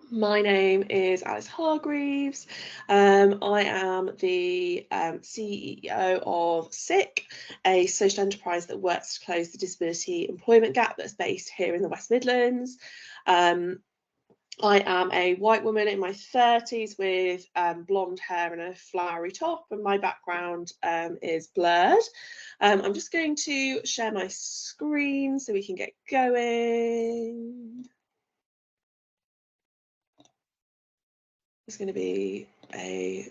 My name is Alice Hargreaves. I am the CEO of SICK, a social enterprise that works to close the disability employment gap that's based here in the West Midlands. I am a white woman in my 30s with blonde hair and a flowery top, and my background is blurred. I'm just going to share my screen so we can get going. There's going to be a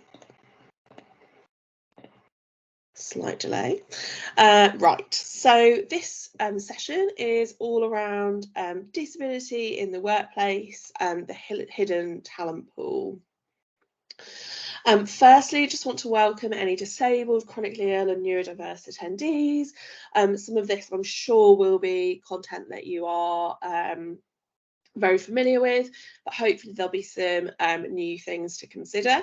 slight delay. Right, so this session is all around disability in the workplace and the hidden talent pool. Firstly, just want to welcome any disabled, chronically ill and neurodiverse attendees. Some of this I'm sure will be content that you are very familiar with, but hopefully there'll be some new things to consider.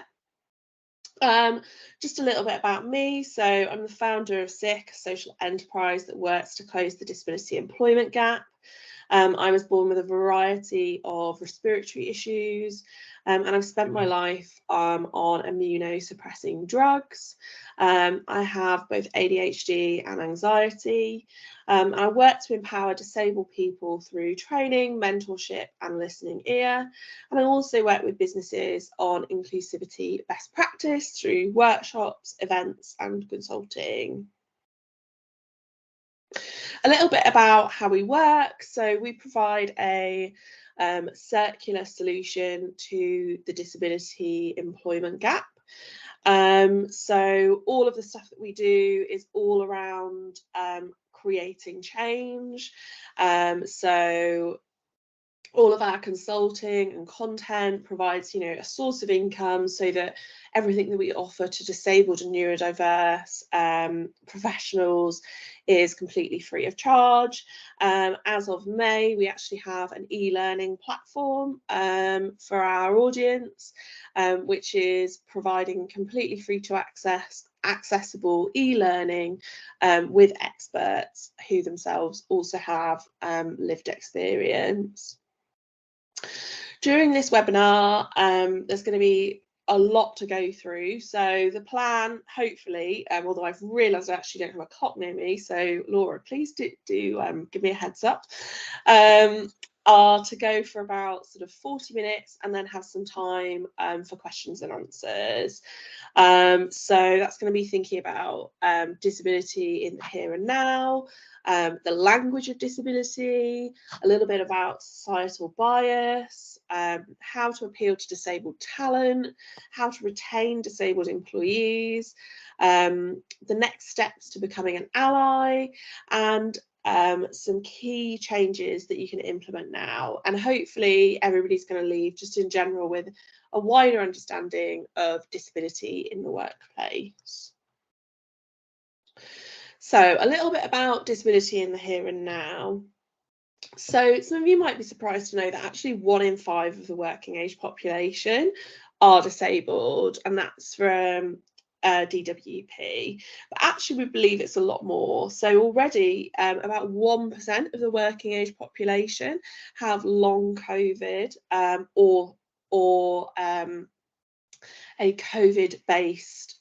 Just a little bit about me. So I'm the founder of SICK, a social enterprise that works to close the disability employment gap. I was born with a variety of respiratory issues, and I've spent my life on immunosuppressing drugs. I have both ADHD and anxiety. I work to empower disabled people through training, mentorship, and listening ear. And I also work with businesses on inclusivity best practice through workshops, events, and consulting. A little bit about how we work. So we provide a circular solution to the disability employment gap. So all of the stuff that we do is all around creating change. So all of our consulting and content provides, a source of income so that everything that we offer to disabled and neurodiverse professionals is completely free of charge. As of May, we actually have an e-learning platform for our audience, which is providing completely free to accessible e-learning with experts who themselves also have lived experience. During this webinar, there's going to be a lot to go through. So the plan, hopefully, although I've realised I actually don't have a clock near me, so Laura, please do give me a heads up, are to go for about sort of 40 minutes and then have some time for questions and answers. So that's going to be thinking about disability in the here and now, the language of disability, a little bit about societal bias, how to appeal to disabled talent, how to retain disabled employees, the next steps to becoming an ally, and some key changes that you can implement now. And hopefully everybody's going to leave just in general with a wider understanding of disability in the workplace. So a little bit about disability in the here and now. So some of you might be surprised to know that actually 1 in 5 of the working age population are disabled, and that's from DWP, but actually we believe it's a lot more. So already about 1% of the working age population have long COVID or a COVID-based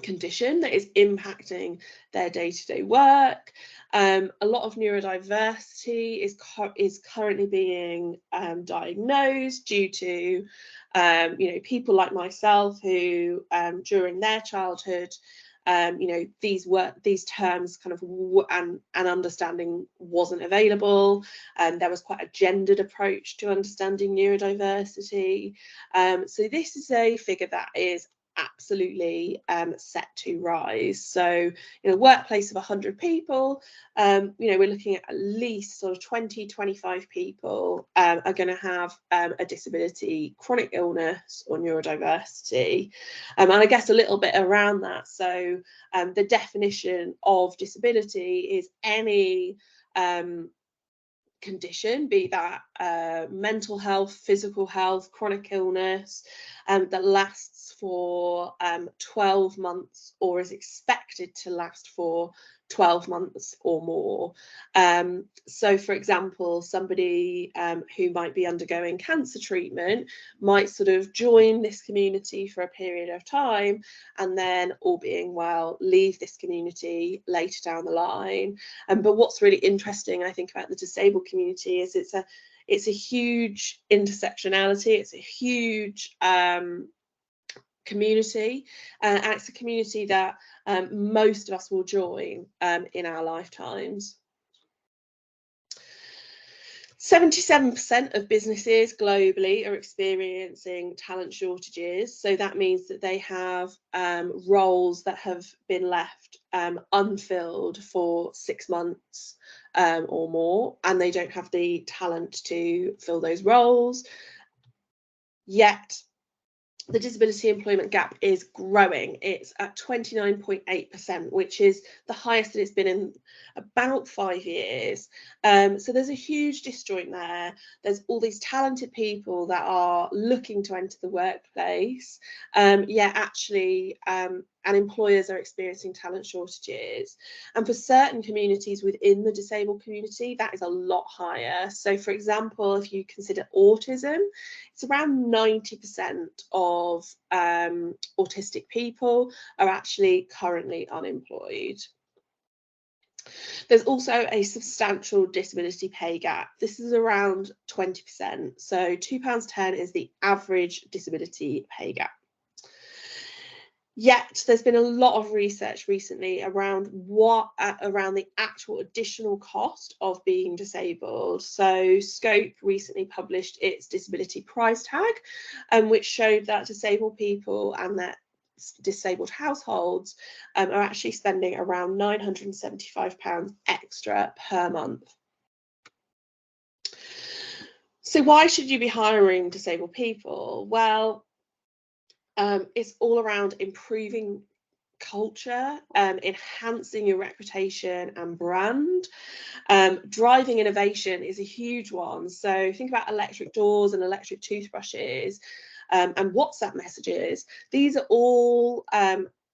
condition that is impacting their day-to-day work. A lot of neurodiversity is currently being diagnosed due to people like myself who during their childhood these terms kind of and understanding wasn't available, and there was quite a gendered approach to understanding neurodiversity. So this is a figure that is absolutely set to rise. So in a workplace of 100 people, we're looking at least sort of 20-25 people are going to have a disability, chronic illness or neurodiversity. And I guess a little bit around that. So the definition of disability is any condition, be that mental health, physical health, chronic illness, that lasts for 12 months or is expected to last for 12 months or more. So for example, somebody who might be undergoing cancer treatment might sort of join this community for a period of time, and then, all being well, leave this community later down the line. But what's really interesting, I think, about the disabled community is it's a huge intersectionality, it's a huge community, and it's a community that most of us will join in our lifetimes. 77% of businesses globally are experiencing talent shortages. So that means that they have roles that have been left unfilled for 6 months or more, and they don't have the talent to fill those roles. Yet the disability employment gap is growing. It's at 29.8%, which is the highest that it's been in about 5 years. So there's a huge disjoint there. There's all these talented people that are looking to enter the workplace, yet actually and employers are experiencing talent shortages. And for certain communities within the disabled community, that is a lot higher. So for example, if you consider autism, it's around 90% of autistic people are actually currently unemployed. There's also a substantial disability pay gap. This is around 20%. So £2.10 is the average disability pay gap. Yet there's been a lot of research recently around the actual additional cost of being disabled. So Scope recently published its disability price tag, which showed that disabled people and their disabled households are actually spending around £975 extra per month. So why should you be hiring disabled people? Well, it's all around improving culture, enhancing your reputation and brand. Driving innovation is a huge one. So think about electric doors and electric toothbrushes and WhatsApp messages. These are all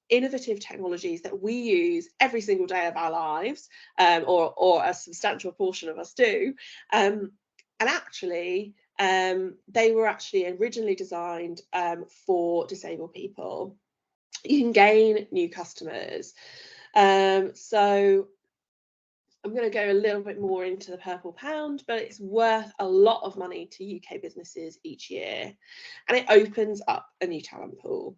innovative technologies that we use every single day of our lives, or a substantial portion of us do. And actually, they were actually originally designed for disabled people. You can gain new customers. So I'm going to go a little bit more into the purple pound, but it's worth a lot of money to UK businesses each year, and it opens up a new talent pool.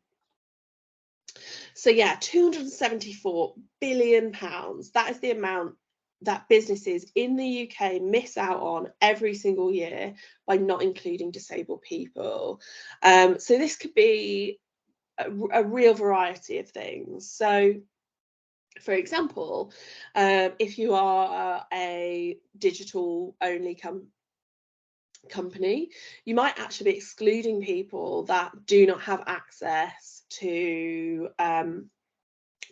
So yeah, £274 billion. That is the amount that businesses in the UK miss out on every single year by not including disabled people. So this could be a real variety of things. So for example, if you are a digital only company, you might actually be excluding people that do not have access to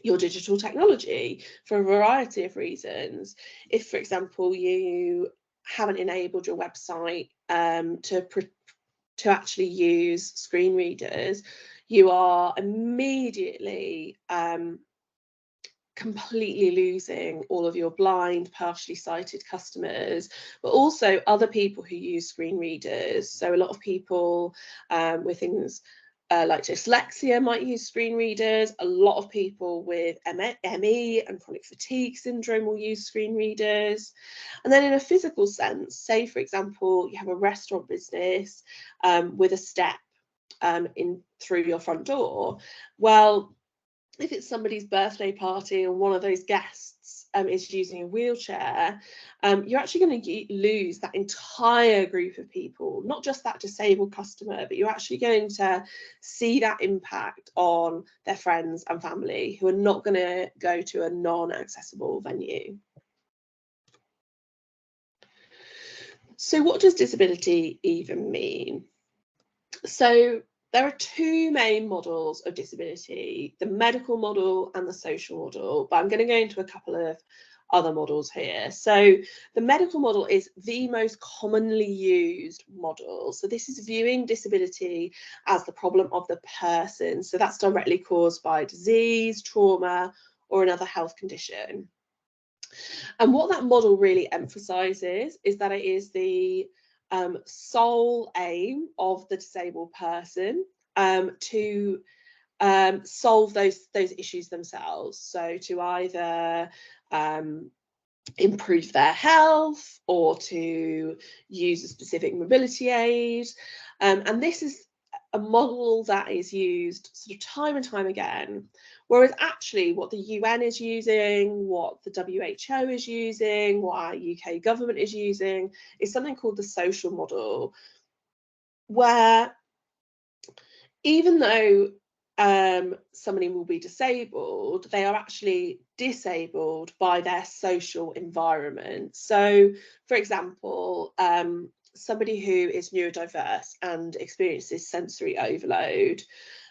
your digital technology for a variety of reasons. If, for example, you haven't enabled your website to actually use screen readers, you are immediately completely losing all of your blind, partially sighted customers, but also other people who use screen readers. So a lot of people with things like dyslexia might use screen readers. A lot of people with ME and chronic fatigue syndrome will use screen readers. And then in a physical sense, say for example, you have a restaurant business with a step in through your front door. Well, if it's somebody's birthday party and one of those guests is using a wheelchair, you're actually going to lose that entire group of people, not just that disabled customer, but you're actually going to see that impact on their friends and family who are not going to go to a non-accessible venue. So what does disability even mean? So there are two main models of disability, the medical model and the social model, but I'm going to go into a couple of other models here. So the medical model is the most commonly used model. So this is viewing disability as the problem of the person. So that's directly caused by disease, trauma, or another health condition. And what that model really emphasises is that it is the sole aim of the disabled person to solve those issues themselves. So to either improve their health or to use a specific mobility aid. And this is a model that is used sort of time and time again, whereas actually what the UN is using, what the WHO is using, what our UK government is using is something called the social model, where even though somebody will be disabled, they are actually disabled by their social environment. So, for example, somebody who is neurodiverse and experiences sensory overload,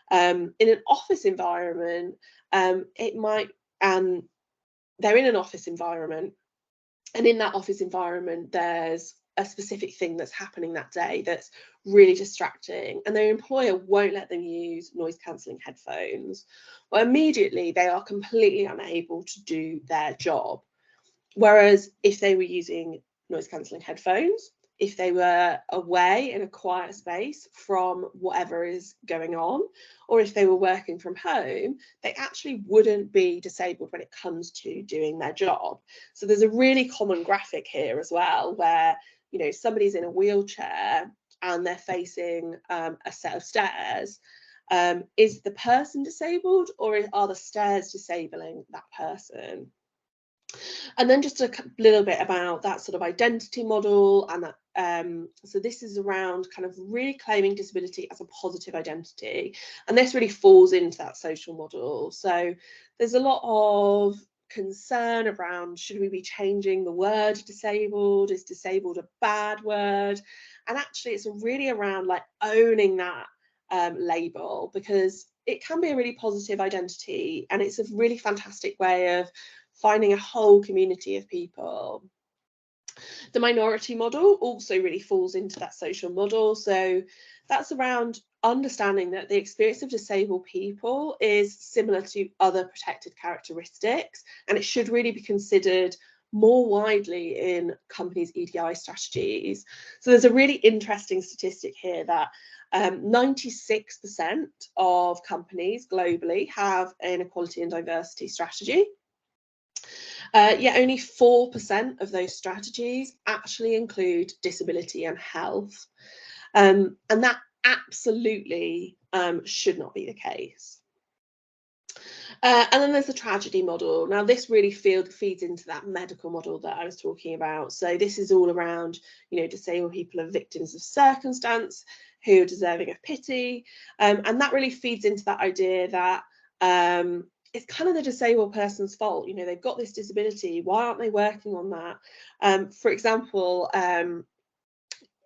in an office environment, it might, they're in an office environment, and in that office environment, there's a specific thing that's happening that day that's really distracting, and their employer won't let them use noise cancelling headphones. Well, immediately they are completely unable to do their job. Whereas if they were using noise cancelling headphones, if they were away in a quiet space from whatever is going on, or if they were working from home, they actually wouldn't be disabled when it comes to doing their job. So there's a really common graphic here as well, where, you know, somebody's in a wheelchair and they're facing a set of stairs. Is the person disabled, or are the stairs disabling that person? And then just a little bit about that sort of identity model, and that so this is around kind of really claiming disability as a positive identity, and this really falls into that social model. So there's a lot of concern around, should we be changing the word disabled? Is disabled a bad word? And actually it's really around like owning that label, because it can be a really positive identity, and it's a really fantastic way of finding a whole community of people. The minority model also really falls into that social model. So that's around understanding that the experience of disabled people is similar to other protected characteristics, and it should really be considered more widely in companies' EDI strategies. So there's a really interesting statistic here that 96% of companies globally have an equality and diversity strategy. Yet only 4% of those strategies actually include disability and health. And that absolutely should not be the case. And then there's the tragedy model. Now, this really feeds into that medical model that I was talking about. So this is all around, you know, disabled people are victims of circumstance who are deserving of pity. And that really feeds into that idea that it's kind of the disabled person's fault. You know, they've got this disability. Why aren't they working on that? For example,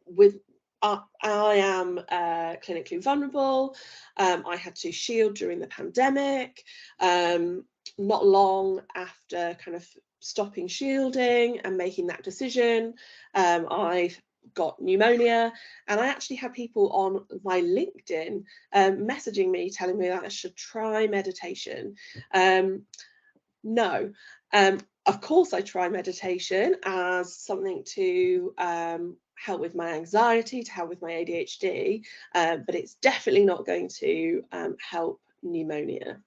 with I am clinically vulnerable. I had to shield during the pandemic. Not long after kind of stopping shielding and making that decision, I've got pneumonia, and I actually had people on my LinkedIn messaging me telling me that I should try meditation. No. Of course I try meditation as something to help with my anxiety, to help with my ADHD, but it's definitely not going to help pneumonia.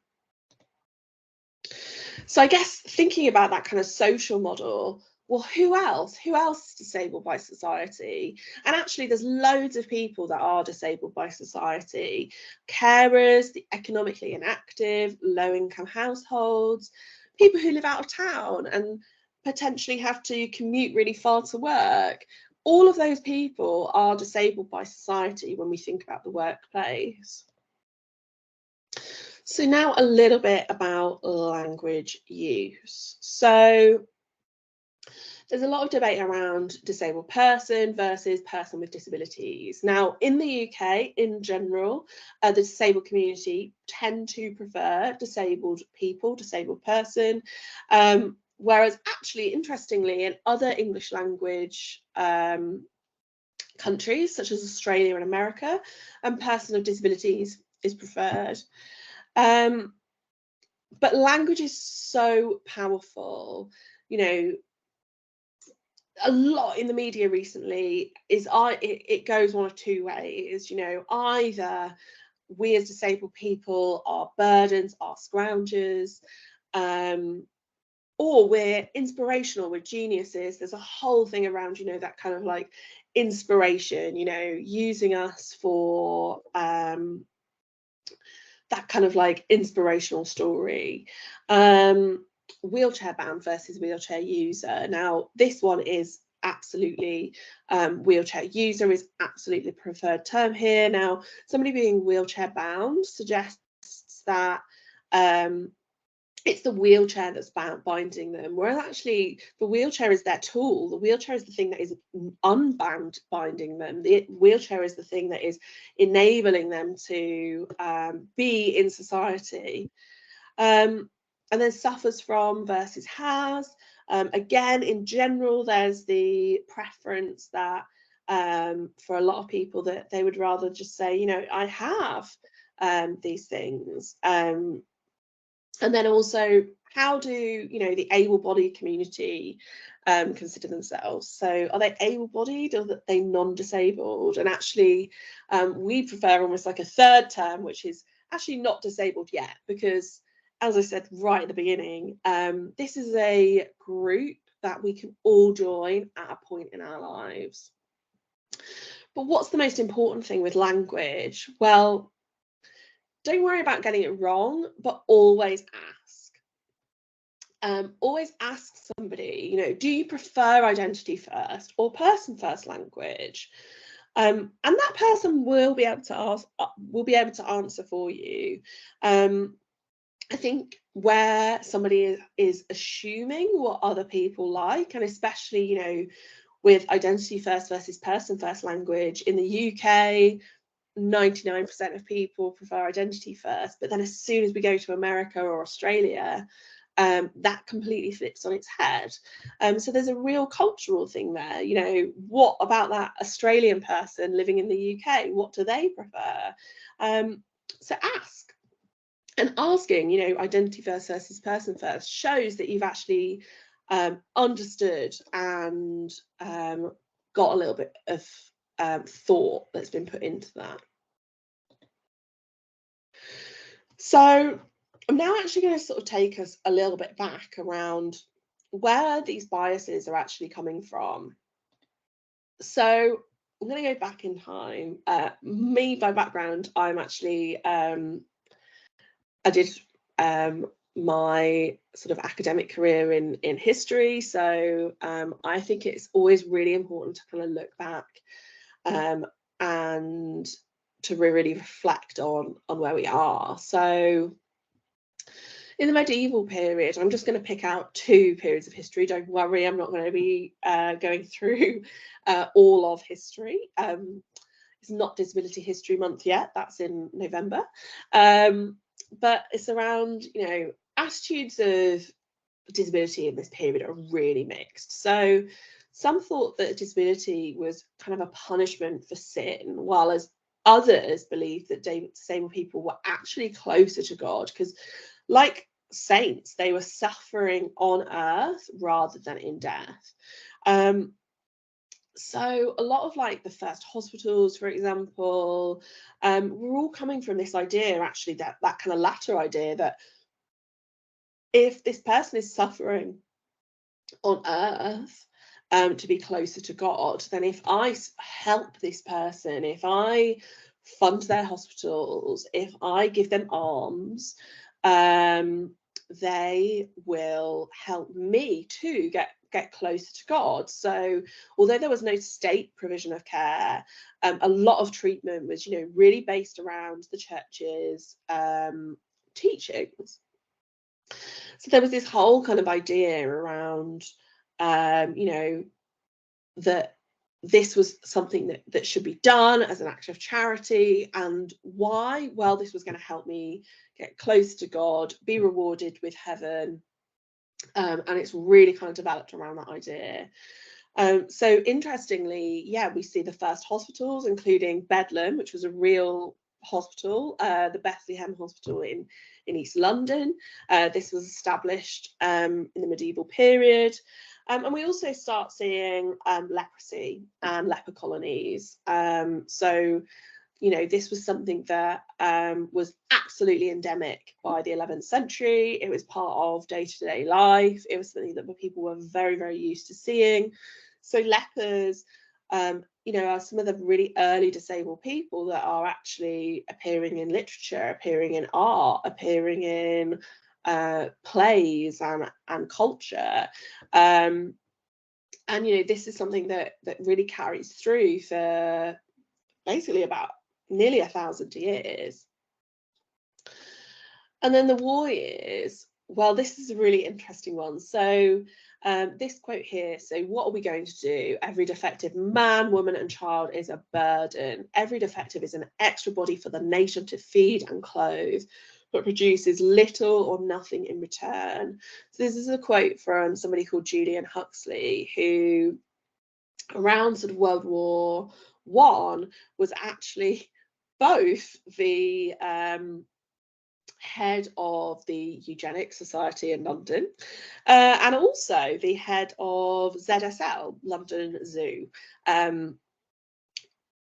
So I guess thinking about that kind of social model, well, who else is disabled by society? And actually there's loads of people that are disabled by society: carers, the economically inactive, low-income households, people who live out of town and potentially have to commute really far to work. All of those people are disabled by society when we think about the workplace. So now a little bit about language use. So there's a lot of debate around disabled person versus person with disabilities. Now, in the UK, in general, the disabled community tend to prefer disabled people, disabled person, whereas actually, interestingly, in other English language countries, such as Australia and America, person with disabilities is preferred. But language is so powerful you know, a lot in the media recently is it goes one of two ways. You know, either we as disabled people are burdens, are scroungers, or we're inspirational, we're geniuses. There's a whole thing around, you know, that kind of like inspiration, you know, using us for that kind of like inspirational story. Wheelchair bound versus wheelchair user. Now, this one is absolutely wheelchair user is absolutely the preferred term here. Now, somebody being wheelchair bound suggests that it's the wheelchair that's binding them, whereas actually the wheelchair is their tool. The wheelchair is the thing that is unbound binding them. The wheelchair is the thing that is enabling them to be in society. And then suffers from versus has. Again, in general, there's the preference that for a lot of people that they would rather just say, you know, I have these things. And then also, how do, you know, the able-bodied community consider themselves? So are they able-bodied or are they non-disabled? And actually, we prefer almost like a third term, which is actually not disabled yet, because as I said right at the beginning, this is a group that we can all join at a point in our lives. But what's the most important thing with language? Well, don't worry about getting it wrong, but always ask. Always ask somebody, you know, do you prefer identity first or person first language? And that person will be able to answer for you. I think where somebody is assuming what other people like, and especially, you know, with identity first versus person first language in the UK, 99% of people prefer identity first, but then as soon as we go to America or Australia, that completely flips on its head. So there's a real cultural thing there. You know, what about that Australian person living in the UK? What do they prefer? So ask. And asking, you know, identity first versus person first shows that you've actually understood and got a little bit of thought that's been put into that. So I'm now actually going to sort of take us a little bit back around where these biases are actually coming from. So I'm going to go back in time. Me, by background, I'm actually, I did my sort of academic career in history. So I think it's always really important to kind of look back and to really reflect on where we are. So in the medieval period, I'm just going to pick out two periods of history. Don't worry, I'm not going to be going through all of history. It's not Disability History Month yet, that's in November. But it's around, you know, attitudes of disability in this period are really mixed. So some thought that disability was kind of a punishment for sin, while as others believed that disabled people were actually closer to God, because like saints, they were suffering on earth rather than in death. So a lot of like the first hospitals, for example, were all coming from this idea, actually, that kind of latter idea that if this person is suffering on earth to be closer to God, then if I help this person, if I fund their hospitals, if I give them alms, they will help me to get closer to God. So although there was no state provision of care, a lot of treatment was, you know, really based around the church's teachings. So there was this whole kind of idea around, you know, that this was something that should be done as an act of charity. And why? Well, this was going to help me get close to God, be rewarded with heaven. And it's really kind of developed around that idea. So interestingly, yeah, we see the first hospitals, including Bedlam, which was a real hospital, the Bethlehem Hospital in East London. This was established in the medieval period. And we also start seeing leprosy and leper colonies. So, you know, this was something that was absolutely endemic by the 11th century. It was part of day-to-day life. It was something that people were very, very used to seeing. So lepers, you know, are some of the really early disabled people that are actually appearing in literature, appearing in art, appearing in plays and culture. And, you know, this is something that really carries through for basically about nearly 1,000 years. And then the war years, well, this is a really interesting one. So this quote here, so what are we going to do? Every defective man, woman and child is a burden. Every defective is an extra body for the nation to feed and clothe, but produces little or nothing in return. So this is a quote from somebody called Julian Huxley, who around sort of World War I was actually both the head of the Eugenics Society in London and also the head of ZSL, London Zoo.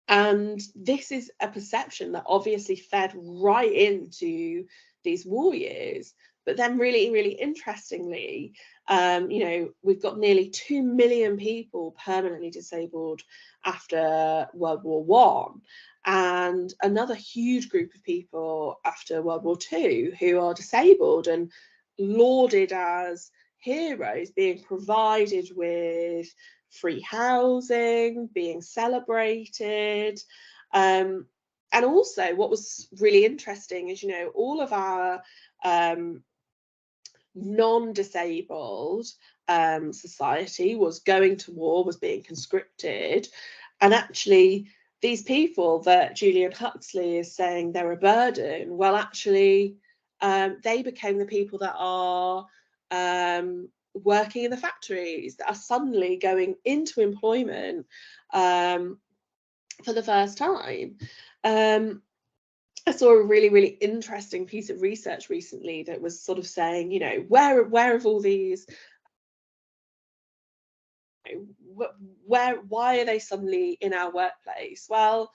And this is a perception that obviously fed right into these war years. But then really, really interestingly, you know, we've got nearly 2 million people permanently disabled after World War One, and another huge group of people after World War Two who are disabled and lauded as heroes, being provided with free housing, being celebrated. And also what was really interesting is, you know, all of our non-disabled society was going to war, was being conscripted. And actually these people that Julian Huxley is saying they're a burden, well, actually they became the people that are working in the factories, that are suddenly going into employment for the first time. I saw a really, really interesting piece of research recently that was sort of saying, you know, where have all these, why are they suddenly in our workplace? Well,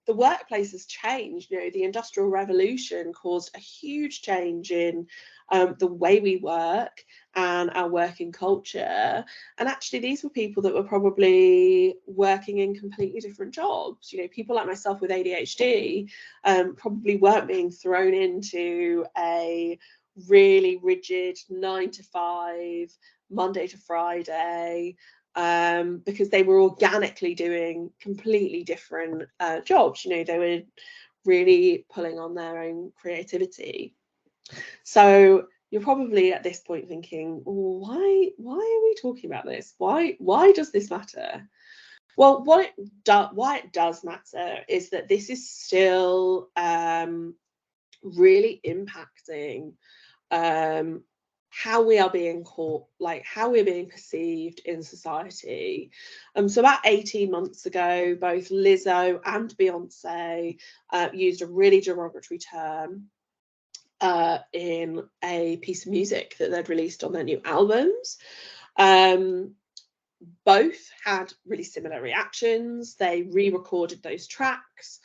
the workplace has changed. You know, the Industrial Revolution caused a huge change in the way we work and our working culture. And actually, these were people that were probably working in completely different jobs. You know, people like myself with ADHD probably weren't being thrown into a really rigid 9 to 5, Monday to Friday, because they were organically doing completely different jobs. You know, they were really pulling on their own creativity. So you're probably at this point thinking, why are we talking about this? Why does this matter? Well, why it does matter is that this is still really impacting how we are being caught, like how we're being perceived in society. So about 18 months ago, both Lizzo and Beyonce used a really derogatory term in a piece of music that they'd released on their new albums. Both had really similar reactions. They re-recorded those tracks.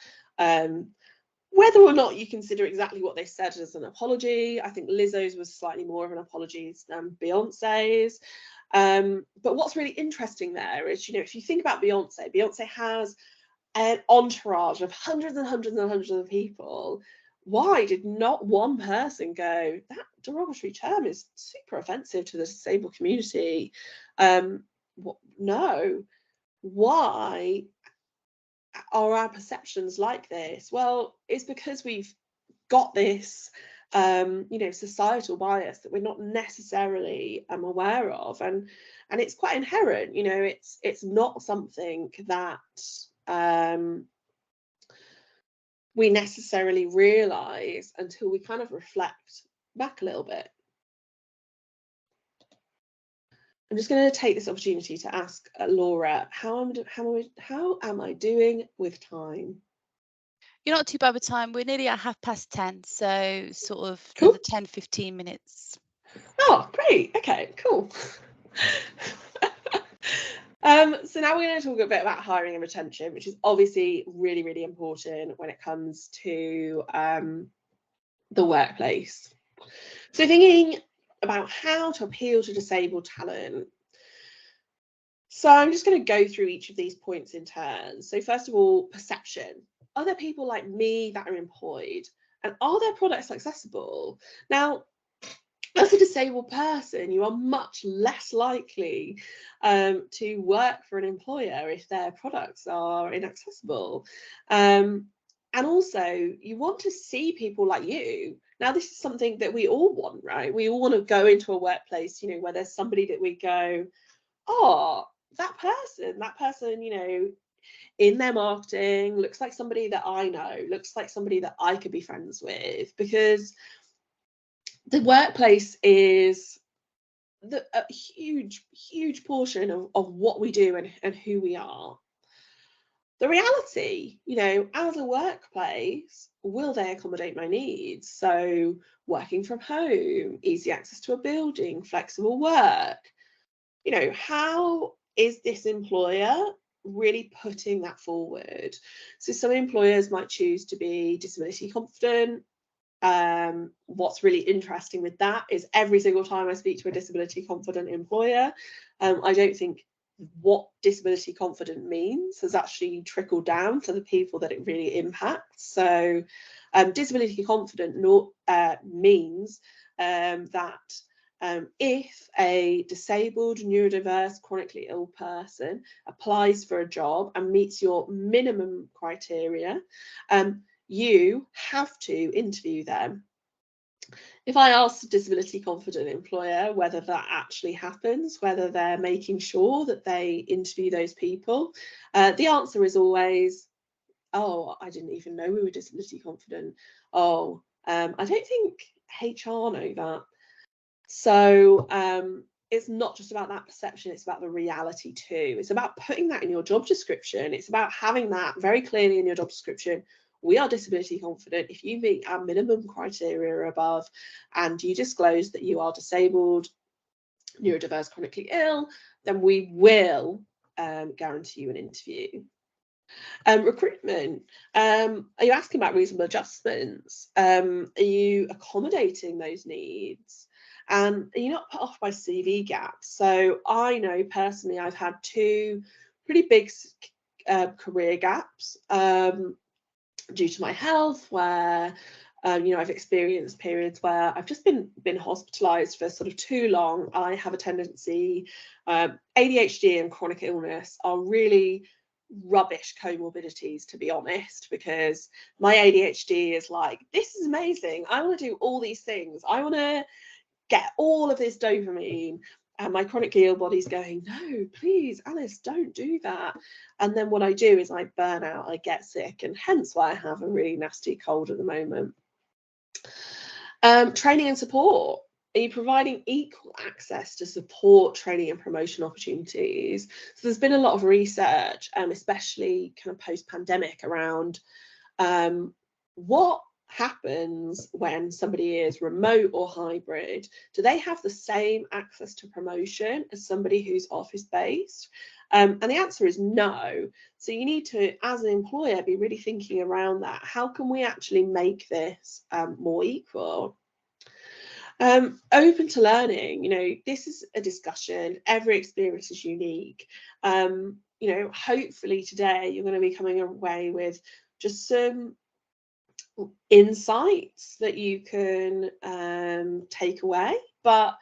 Whether or not you consider exactly what they said as an apology, I think Lizzo's was slightly more of an apology than Beyonce's. But what's really interesting there is, you know, if you think about Beyonce, Beyonce has an entourage of hundreds and hundreds and hundreds of people. Why did not one person go, that derogatory term is super offensive to the disabled community? No. Why are our perceptions like this? Well, it's because we've got this you know, societal bias that we're not necessarily aware of, and it's quite inherent. You know, it's not something that we necessarily realize until we kind of reflect back a little bit. I'm just going to take this opportunity to ask Laura, how am I doing with time? You're not too bad with time. We're nearly at 10:30, so sort of Cool. another 10-15 minutes. Oh, great. Okay, cool. So now we're going to talk a bit about hiring and retention, which is obviously really, really important when it comes to the workplace. So thinking about how to appeal to disabled talent. So I'm just going to go through each of these points in turn. So first of all, perception. Are there people like me that are employed? And are their products accessible? Now, as a disabled person, you are much less likely to work for an employer if their products are inaccessible. And also, you want to see people like you. Now, this is something that we all want, right? We all want to go into a workplace, where there's somebody that we go, oh, that person, in their marketing looks like somebody that I know, looks like somebody that I could be friends with, because the workplace is a huge portion of what we do and who we are. The reality, as a workplace, will they accommodate my needs? So working from home, easy access to a building, flexible work, how is this employer really putting that forward? So some employers might choose to be disability confident. What's really interesting with that is every single time I speak to a disability confident employer, I don't think what disability confident means has actually trickled down to the people that it really impacts. So disability confident means that if a disabled, neurodiverse, chronically ill person applies for a job and meets your minimum criteria, you have to interview them. If I ask a disability confident employer whether that actually happens, whether they're making sure that they interview those people, the answer is always, oh, I didn't even know we were disability confident. Oh, I don't think HR know that. So it's not just about that perception, it's about the reality too. It's about putting that in your job description. It's about having that very clearly in your job description. We are disability confident. If you meet our minimum criteria above and you disclose that you are disabled, neurodiverse, chronically ill, then we will guarantee you an interview. Recruitment. Are you asking about reasonable adjustments? Are you accommodating those needs? And are you not put off by CV gaps? So I know personally I've had two pretty big career gaps due to my health, where I've experienced periods where I've just been hospitalized for sort of too long. I have a tendency, ADHD and chronic illness are really rubbish comorbidities, to be honest, because my ADHD is like, this is amazing, I want to do all these things, I want to get all of this dopamine, and my chronically ill body's going, no, please, Alice, don't do that. And then what I do is I burn out, I get sick, and hence why I have a really nasty cold at the moment. Training and support. Are you providing equal access to support, training and promotion opportunities? So there's been a lot of research, especially kind of post-pandemic, around what happens when somebody is remote or hybrid. Do they have the same access to promotion as somebody who's office-based? And the answer is no. So you need to, as an employer, be really thinking around that. How can we actually make this more equal? Open to learning, this is a discussion. Every experience is unique. Hopefully today you're going to be coming away with just some insights that you can take away, but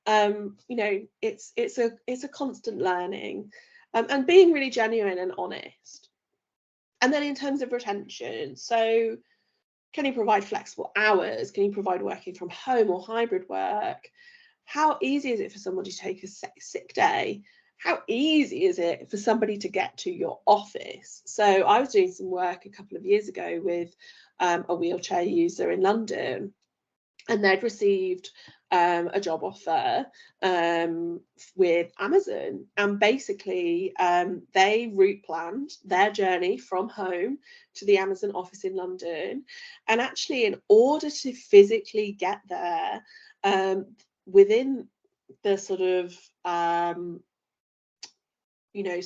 it's a constant learning, and being really genuine and honest. And then in terms of retention, so can you provide flexible hours? Can you provide working from home or hybrid work? How easy is it for somebody to take a sick day? How easy is it for somebody to get to your office? So I was doing some work a couple of years ago with a wheelchair user in London, and they'd received a job offer with Amazon, and basically they route planned their journey from home to the Amazon office in London, and actually in order to physically get there within the sort of you know,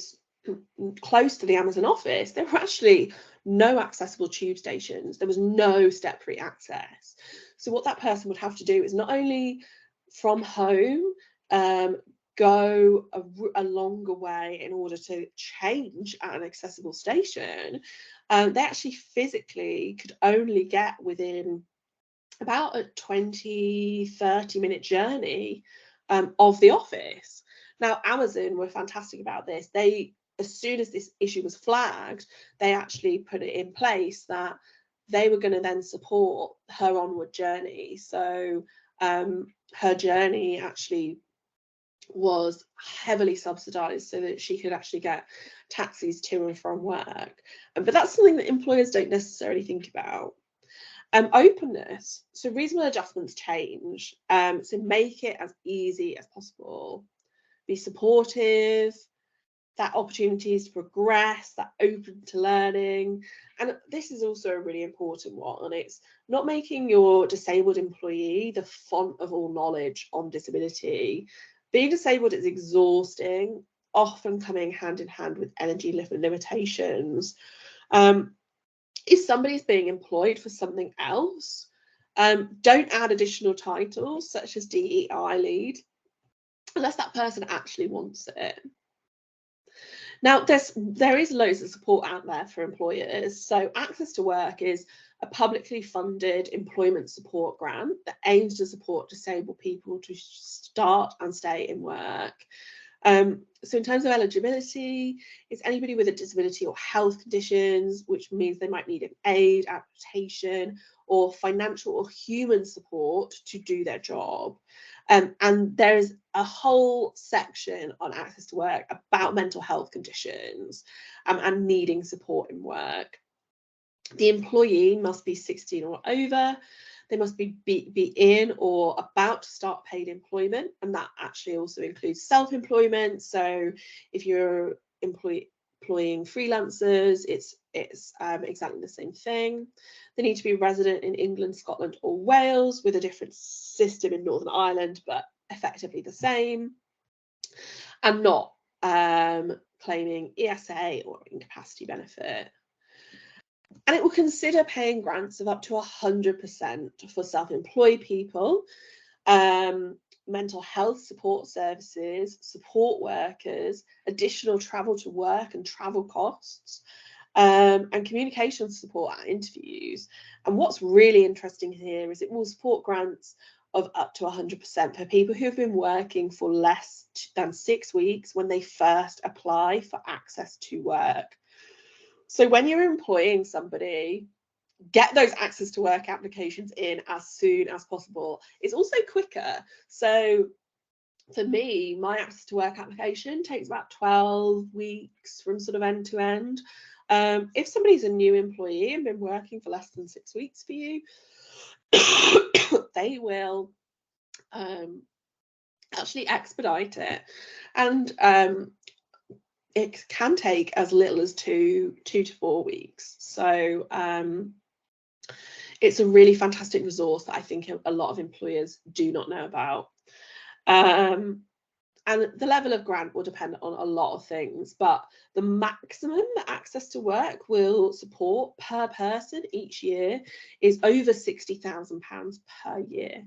close to the Amazon office, there were actually no accessible tube stations. There was no step-free access. So what that person would have to do is not only from home go a longer way in order to change at an accessible station, they actually physically could only get within about a 20-30 minute journey of the office. Now, Amazon were fantastic about this. They, as soon as this issue was flagged, they actually put it in place that they were going to then support her onward journey. So her journey actually was heavily subsidized so that she could actually get taxis to and from work. But that's something that employers don't necessarily think about. Openness, so reasonable adjustments change, so make it as easy as possible, be supportive, that opportunities to progress, that open to learning. And this is also a really important one. It's not making your disabled employee the font of all knowledge on disability. Being disabled is exhausting, often coming hand in hand with energy limitations. If somebody's being employed for something else, don't add additional titles such as DEI lead unless that person actually wants it. Now, there is loads of support out there for employers. So Access to Work is a publicly funded employment support grant that aims to support disabled people to start and stay in work. So in terms of eligibility, it's anybody with a disability or health conditions, which means they might need an aid, adaptation, or financial or human support to do their job. And there's a whole section on Access to Work about mental health conditions and needing support in work. The employee must be 16 or over. They must be in or about to start paid employment, and that actually also includes self-employment. So if you're employing freelancers, it's exactly the same thing. They need to be resident in England, Scotland, or Wales, with a different system in Northern Ireland, but effectively the same, and not claiming ESA or incapacity benefit. And it will consider paying grants of up to 100% for self-employed people, mental health support services, support workers, additional travel to work and travel costs, and communication support at interviews. And what's really interesting here is it will support grants of up to 100% for people who have been working for less than 6 weeks when they first apply for access to work. So when you're employing somebody, get those Access to Work applications in as soon as possible. It's also quicker. So for me, my Access to Work application takes about 12 weeks from sort of end to end. If somebody's a new employee and been working for less than 6 weeks for you, they will actually expedite it. And it can take as little as 2 to 4 weeks. So it's a really fantastic resource that I think a lot of employers do not know about. And the level of grant will depend on a lot of things, but the maximum that Access to Work will support per person each year is over £60,000 per year.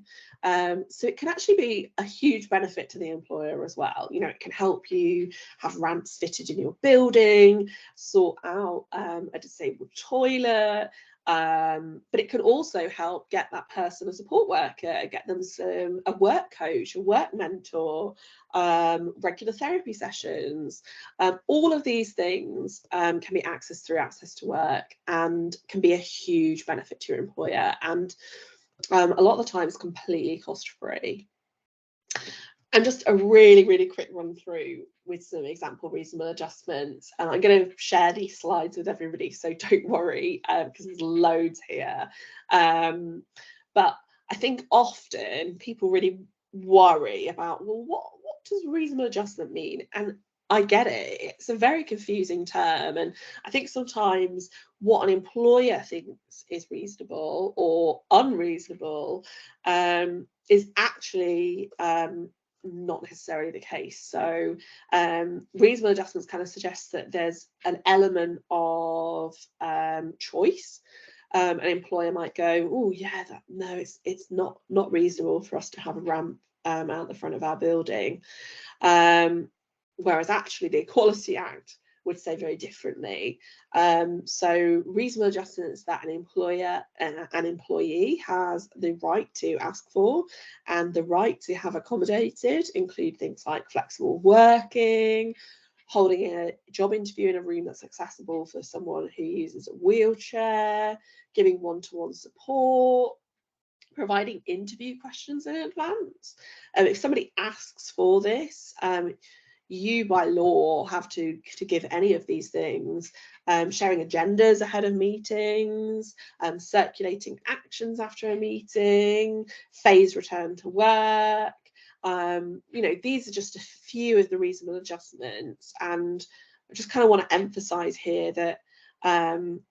So it can actually be a huge benefit to the employer as well. You know, it can help you have ramps fitted in your building, sort out a disabled toilet, but it could also help get that person a support worker, get them a work coach, a work mentor, regular therapy sessions. All of these things can be accessed through Access to Work and can be a huge benefit to your employer, and a lot of the time it's completely cost-free. And just a really, really quick run through with some example reasonable adjustments. And I'm going to share these slides with everybody, so don't worry, because there's loads here. But I think often people really worry about, well, what does reasonable adjustment mean? And I get it. It's a very confusing term, and I think sometimes what an employer thinks is reasonable or unreasonable is actually not necessarily the case. So reasonable adjustments kind of suggests that there's an element of choice. An employer might go, oh yeah, no, it's not reasonable for us to have a ramp out the front of our building. Whereas actually the Equality Act would say very differently. So reasonable adjustments that an employer and an employee has the right to ask for and the right to have accommodated include things like flexible working, holding a job interview in a room that's accessible for someone who uses a wheelchair, giving one-to-one support, providing interview questions in advance. If somebody asks for this, you by law have to give any of these things, sharing agendas ahead of meetings, circulating actions after a meeting, phased return to work. These are just a few of the reasonable adjustments, and I just kind of want to emphasize here that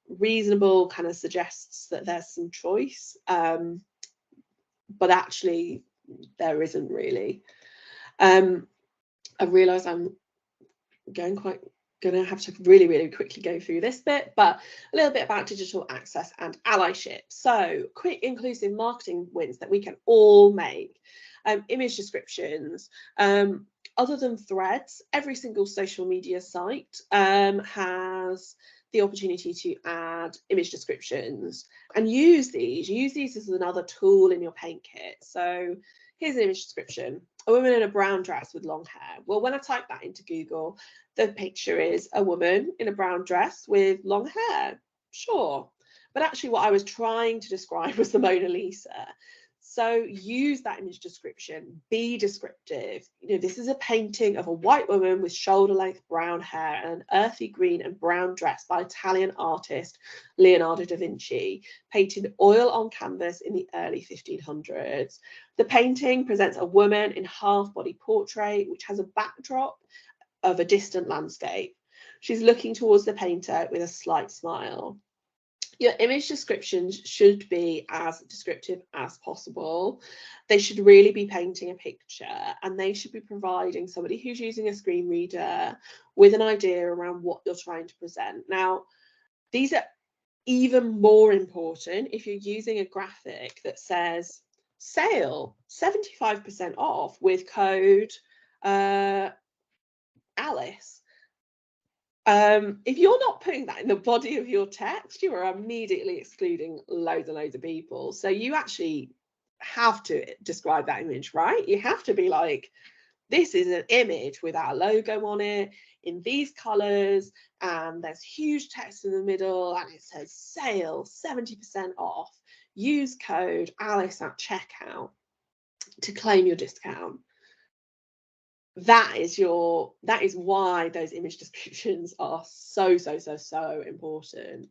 reasonable kind of suggests that there's some choice, but actually there isn't really. I realise I'm going to have to really quickly go through this bit, but a little bit about digital access and allyship. So quick inclusive marketing wins that we can all make. Image descriptions. Other than Threads, every single social media site has the opportunity to add image descriptions and use these as another tool in your paint kit. So here's an image description: a woman in a brown dress with long hair. Well, when I type that into Google, the picture is a woman in a brown dress with long hair. Sure. But actually what I was trying to describe was the Mona Lisa. So use that image description, be descriptive. This is a painting of a white woman with shoulder-length brown hair and an earthy green and brown dress by Italian artist Leonardo da Vinci, painted oil on canvas in the early 1500s. The painting presents a woman in half-body portrait, which has a backdrop of a distant landscape. She's looking towards the painter with a slight smile. Your image descriptions should be as descriptive as possible. They should really be painting a picture, and they should be providing somebody who's using a screen reader with an idea around what you're trying to present. Now, these are even more important if you're using a graphic that says sale 75% off with code Alice. If you're not putting that in the body of your text, you are immediately excluding loads and loads of people. So you actually have to describe that image, right? You have to be like, this is an image with our logo on it in these colors, and there's huge text in the middle, and it says sale 70% off. Use code Alice at checkout to claim your discount. That is why those image descriptions are so important.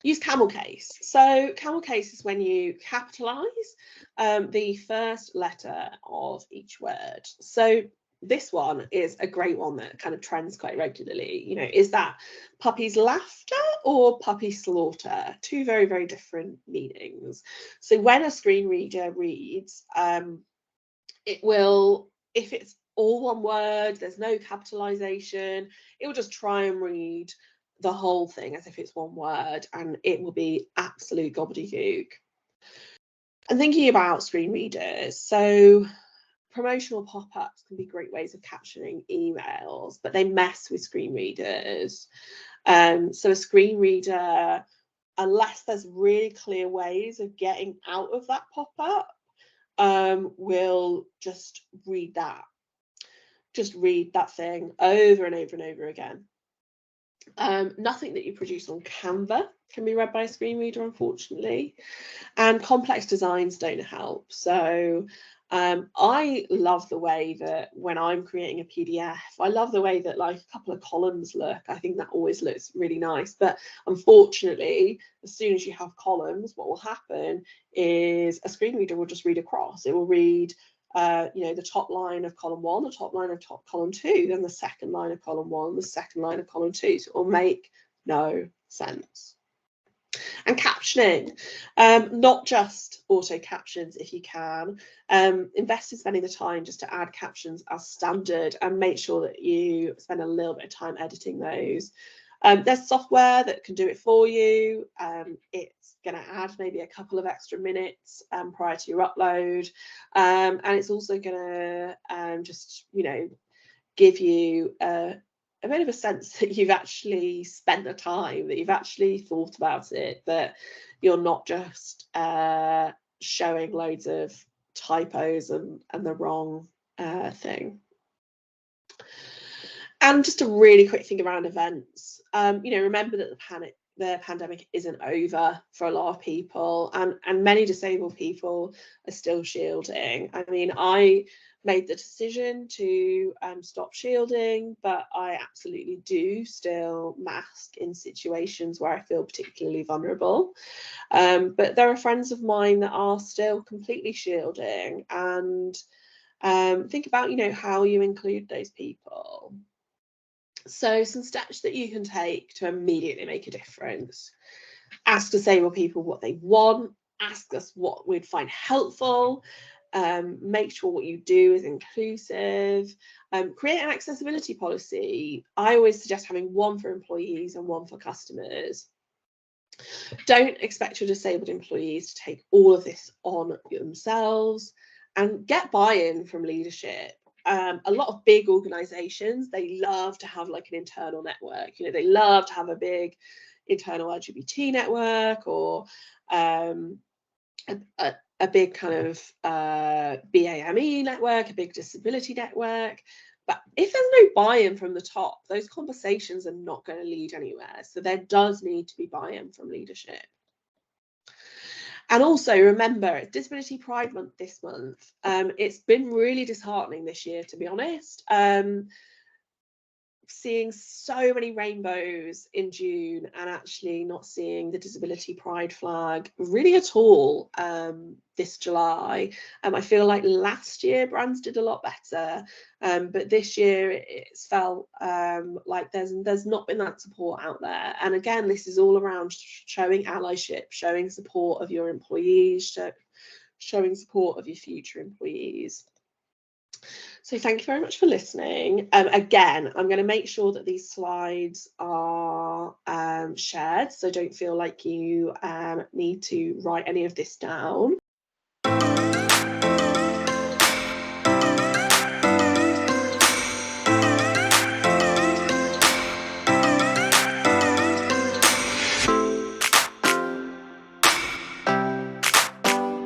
Use camel case. So camel case is when you capitalize the first letter of each word. So this one is a great one that kind of trends quite regularly. Is that puppy's laughter or puppy slaughter? Two very different meanings. So when a screen reader reads, it will, if it's all one word, there's no capitalization, it will just try and read the whole thing as if it's one word, and it will be absolute gobbledygook. And thinking about screen readers, so promotional pop-ups can be great ways of capturing emails, but they mess with screen readers. So a screen reader, unless there's really clear ways of getting out of that pop-up, will just read that thing over and over again. Nothing that you produce on Canva can be read by a screen reader, unfortunately, and complex designs don't help. So I love the way that when I'm creating a PDF, I love the way that like a couple of columns look. I think that always looks really nice. But unfortunately, as soon as you have columns, what will happen is a screen reader will just read across. It will read, the top line of column 1, the top line of column 2, then the second line of column 1, the second line of column 2. So it will make no sense. And captioning, not just auto captions if you can. Invest in spending the time just to add captions as standard and make sure that you spend a little bit of time editing those. There's software that can do it for you. It's going to add maybe a couple of extra minutes prior to your upload, and it's also going to just give you a bit of a sense that you've actually spent the time, that you've actually thought about it, that you're not just showing loads of typos and the wrong thing. And just a really quick thing around events. Remember that the pandemic isn't over for a lot of people, and many disabled people are still shielding. I mean, I made the decision to stop shielding, but I absolutely do still mask in situations where I feel particularly vulnerable. But there are friends of mine that are still completely shielding, and think about how you include those people. So some steps that you can take to immediately make a difference. Ask disabled people what they want, ask us what we'd find helpful, make sure what you do is inclusive, create an accessibility policy. I always suggest having one for employees and one for customers. Don't expect your disabled employees to take all of this on themselves, and get buy-in from leadership. A lot of big organizations, they love to have like an internal network. They love to have a big internal LGBT network, or a big kind of BAME network, a big disability network. But if there's no buy-in from the top, those conversations are not going to lead anywhere. So there does need to be buy-in from leadership. And also remember, it's Disability Pride Month this month. It's been really disheartening this year, to be honest. Seeing so many rainbows in June and actually not seeing the Disability Pride flag really at all this July. I feel like last year brands did a lot better, but this year it's felt like there's not been that support out there. And again, this is all around showing allyship, showing support of your employees, showing support of your future employees. So thank you very much for listening. Again, I'm going to make sure that these slides are shared, so don't feel like you need to write any of this down.